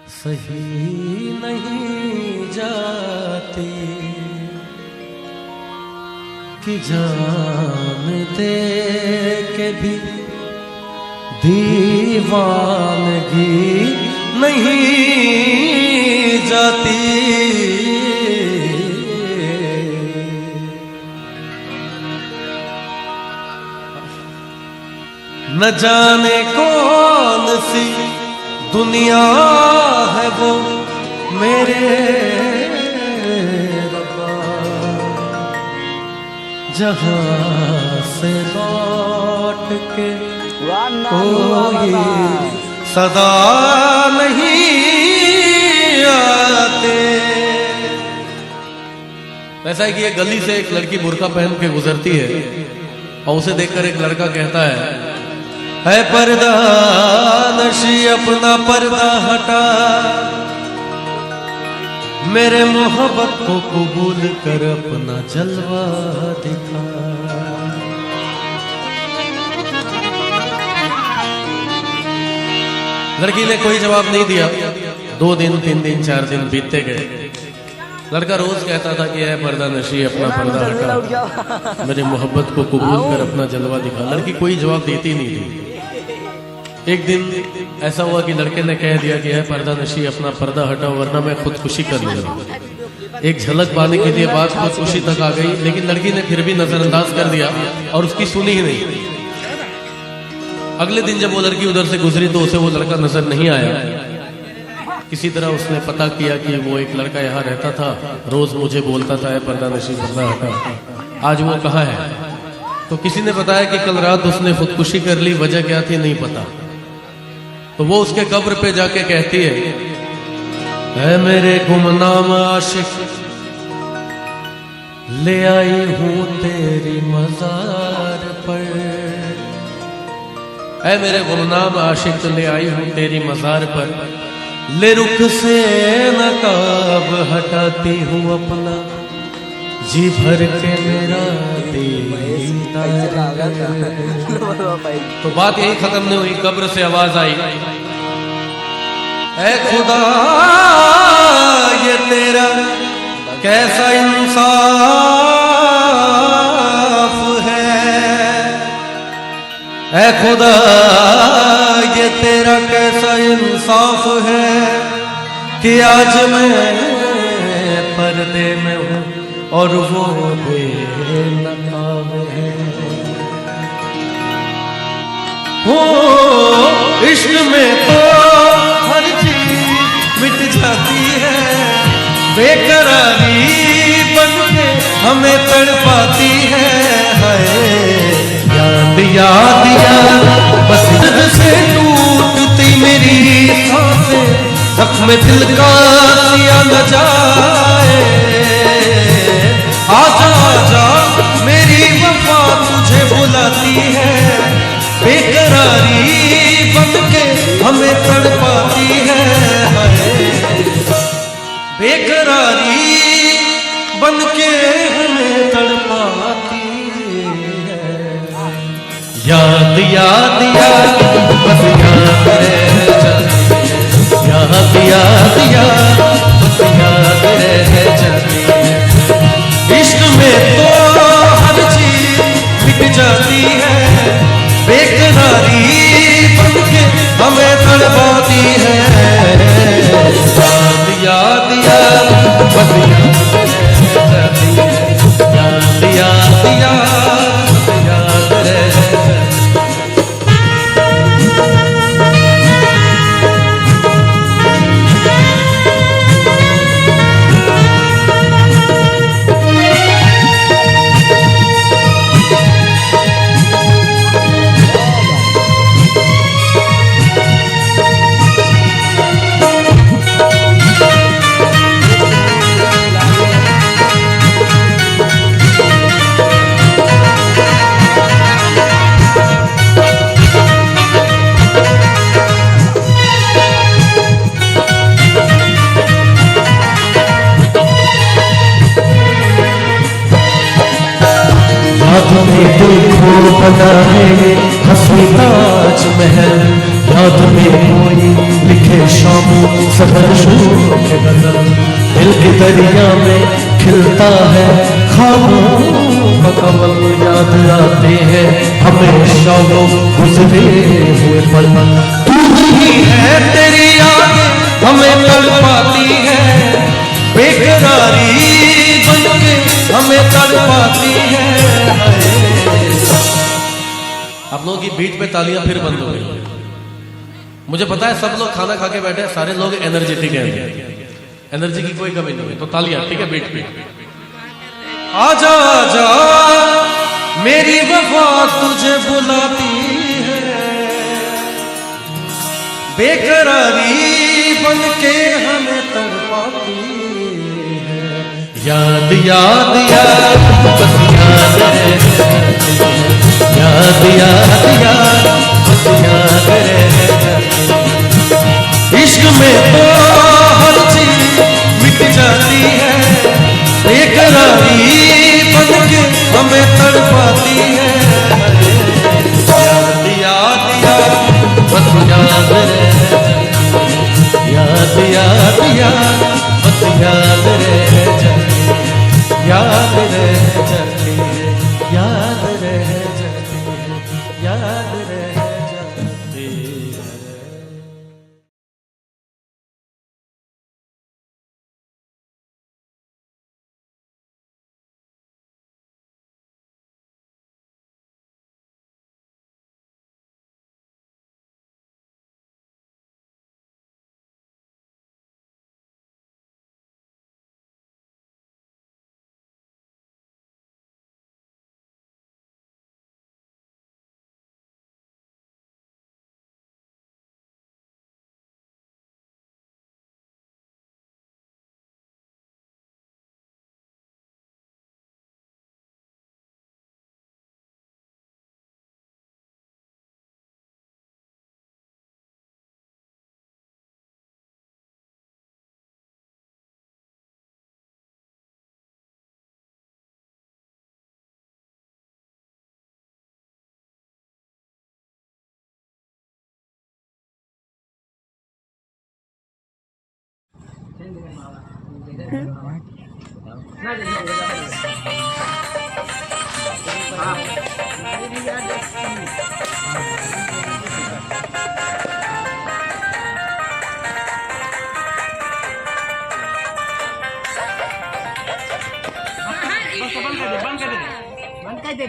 सही नहीं जाती कि जान दे के भी दीवानगी नहीं जाती। न जाने कौन सी दुनिया है वो मेरे रब्बा, जहां से लौट के कोई सदा नहीं आते। ऐसा है कि ये गली से एक लड़की बुर्का पहन के गुजरती है और उसे देखकर एक लड़का कहता है पर्दा नशी अपना पर्दा हटा, मेरे मोहब्बत को कबूल कर अपना जलवा दिखा। लड़की ने कोई जवाब नहीं दिया। 2 दिन 3 दिन 4 दिन बीतते गए। लड़का रोज कहता था कि है पर्दा नशी अपना पर्दा हटा, मेरे मोहब्बत को कबूल कर अपना जलवा दिखा। लड़की कोई जवाब देती नहीं थी। एक दिन ऐसा हुआ कि लड़के ने कह दिया कि है पर्दा नशी अपना पर्दा हटा वरना मैं खुदकुशी कर लूंगा। एक झलक पाने के लिए बात खुदकुशी तक आ गई, लेकिन लड़की ने फिर भी नजरअंदाज कर दिया और उसकी सुनी ही नहीं। अगले दिन जब वो लड़की उधर से गुजरी तो उसे वो लड़का नजर नहीं आया। किसी तरह उसने पता किया कि वो एक लड़का यहाँ रहता था, रोज मुझे बोलता था है पर्दा नशी पर्दा हटा, आज वो कहाँ है। तो किसी ने बताया कि कल रात उसने खुदकुशी कर ली, वजह क्या थी नहीं पता। तो वो उसके कब्र पे जाके कहती है मेरे गुमनाम आशिक, ले आई हूं तेरी मजार पर। है मेरे गुमनाम आशिक, ले आई हूं तेरी मजार पर, ले रुख से नकाब हटाती हूं अपना, जी भर के मेरा दीदार। तो बात यही खत्म नहीं हुई, कब्र से आवाज आई ऐ खुदा ये तेरा कैसा इंसाफ है, ऐ खुदा ये तेरा कैसा इंसाफ है कि आज मैं पर्दे में हूँ और वो बेनकाब है। हो इश्क में तो हर चीज मिट जाती है, बेकरारी बनके हमें तड़पाती है। याद याद याद बस दिल से टूटती मेरी सांसें, जख्म दिल का सिया न जाए। आजा आजा मेरी वफा तुझे बुलाती है, बेकरारी बनके हमें तड़पाती है। बेकरारी बनके हमें तड़पाती है। याद याद याद बस याद रह जाती है, याद याद याद बस याद रह जाती है। इश्क में तो हर चीज मिट जाती है, बेकरारी बनके हमें तड़पाती है। याद याद याद बस याद रह जाती है, याद याद याद याद रह जाती है। मैंने तुमको बनाए हंसी ताज महल, याद में कोई लिखे शामों सफर शोक गजल, दिल के दरिया में खिलता है ख्वाबों का कमल, याद आते हैं हमेशा वो गुजरे हुए पल। तू ही है, तेरी याद हमें तड़पाती है, बेकरारी बनके हमें तड़पाती है। आप लोगों की बीट पे तालियां फिर बंद हो गई। मुझे पता है सब लोग खाना खा के बैठे हैं, सारे लोग एनर्जेटिक हैं, एनर्जी की कोई कमी नहीं है, तो तालियां ठीक है बीट पे। आजा आजा मेरी वफा तुझे बुलाती है, बेकरारी बनके हमें तड़पाती है। याद याद याद बस याद है, याद याद याद बस याद है। इश्क में तो हर चीज मिट जाती है, बेकरारी बनके हमें तड़पाती है। याद याद याद बस याद रह जाती, याद याद याद बस याद रह जाती, याद रह जाती है, याद रह जाती है, याद रह जाती है। बंद कर दे